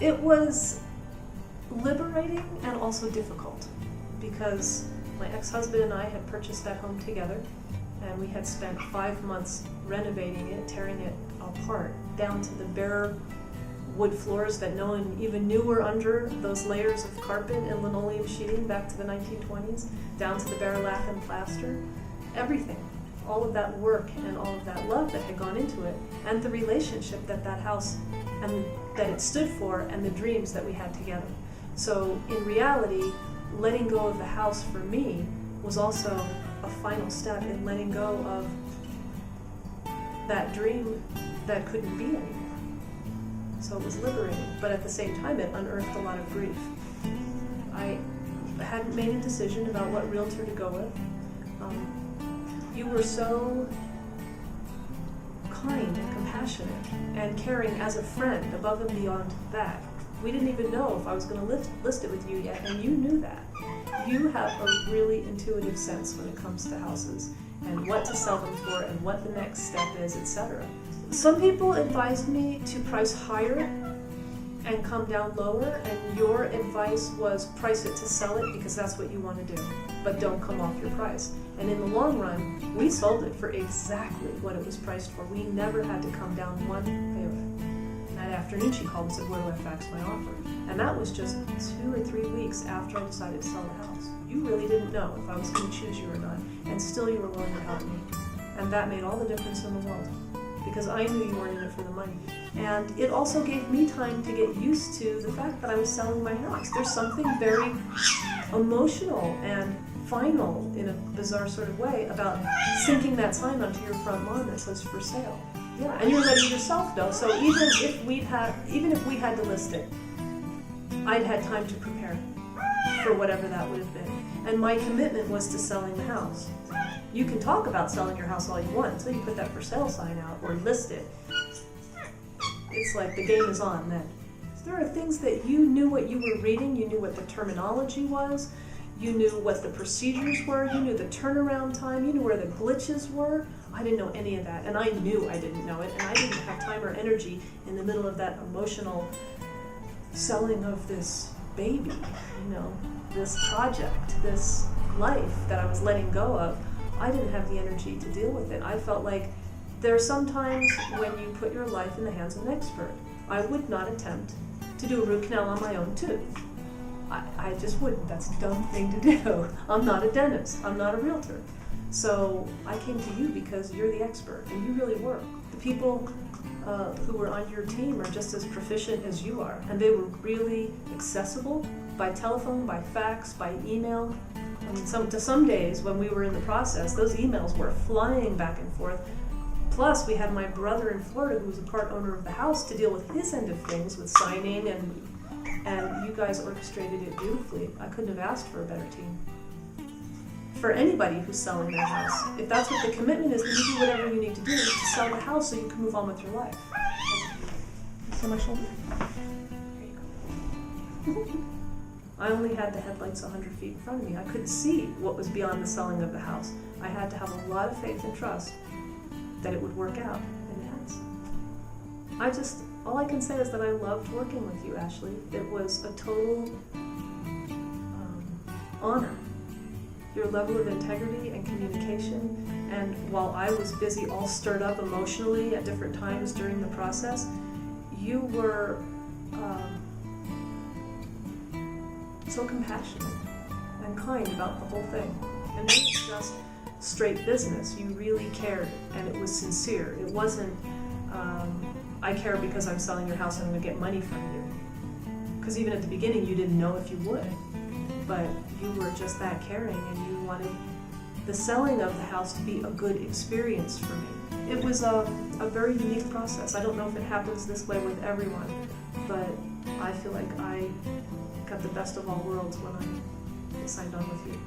It was liberating and also difficult because my ex-husband and I had purchased that home together, and we had spent 5 months renovating it, tearing it apart, down to the bare wood floors that no one even knew were under those layers of carpet and linoleum sheeting back to the 1920s, down to the bare lath and plaster, everything. All of that work and all of that love that had gone into it, and the relationship that that house and that it stood for, and the dreams that we had together. So in reality, letting go of the house for me was also a final step in letting go of that dream that couldn't be anymore. So it was liberating, but at the same time it unearthed a lot of grief. I hadn't made a decision about what realtor to go with. You were so kind and compassionate and caring as a friend above and beyond that. We didn't even know if I was going to list it with you yet, and you knew that. You have a really intuitive sense when it comes to houses and what to sell them for and what the next step is, etc. Some people advised me to price higher and come down lower, and your advice was price it to sell it because that's what you want to do, but don't come off your price. And in the long run, we sold it for exactly what it was priced for. We never had to come down one bit. That afternoon she called and said, where do I fax my offer? And that was just 2 or 3 weeks after I decided to sell the house. You really didn't know if I was going to choose you or not, and still you were willing to help me. And that made all the difference in the world, because I knew you weren't in it for the money. And it also gave me time to get used to the fact that I was selling my house. There's something very emotional and final, in a bizarre sort of way, about sinking that sign onto your front lawn that says for sale. Yeah, and you're letting yourself know. So even if we had to list it, I'd had time to prepare for whatever that would have been. And my commitment was to selling the house. You can talk about selling your house all you want until you put that for sale sign out or list it. It's like the game is on then. So there are things that you knew what you were reading, you knew what the terminology was, you knew what the procedures were, you knew the turnaround time, you knew where the glitches were. I didn't know any of that, and I knew I didn't know it, and I didn't have time or energy in the middle of that emotional selling of this baby, this project, this life that I was letting go of. I didn't have the energy to deal with it. I felt like there are some times when you put your life in the hands of an expert. I would not attempt to do a root canal on my own tooth. I just wouldn't. That's a dumb thing to do. I'm not a dentist. I'm not a realtor. So I came to you because you're the expert, and you really were. The people who were on your team are just as proficient as you are, and they were really accessible by telephone, by fax, by email. I mean, some days when we were in the process, those emails were flying back and forth. Plus, we had my brother in Florida, who was a part owner of the house, to deal with his end of things, with signing, and you guys orchestrated it beautifully. I couldn't have asked for a better team. For anybody who's selling their house, if that's what the commitment is, then you do whatever you need to do to sell the house so you can move on with your life. It's on my shoulder. There you go. I only had the headlights 100 feet in front of me. I couldn't see what was beyond the selling of the house. I had to have a lot of faith and trust that it would work out, and it has. All I can say is that I loved working with you, Ashley. It was a total honor. Your level of integrity and communication, and while I was busy, all stirred up emotionally at different times during the process, you were so compassionate and kind about the whole thing. And then it's just straight business. You really cared, and it was sincere. It wasn't, I care because I'm selling your house and I'm going to get money from you. Because even at the beginning, you didn't know if you would. But you were just that caring, and you wanted the selling of the house to be a good experience for me. It was a very unique process. I don't know if it happens this way with everyone, but I feel like I got the best of all worlds when I signed on with you.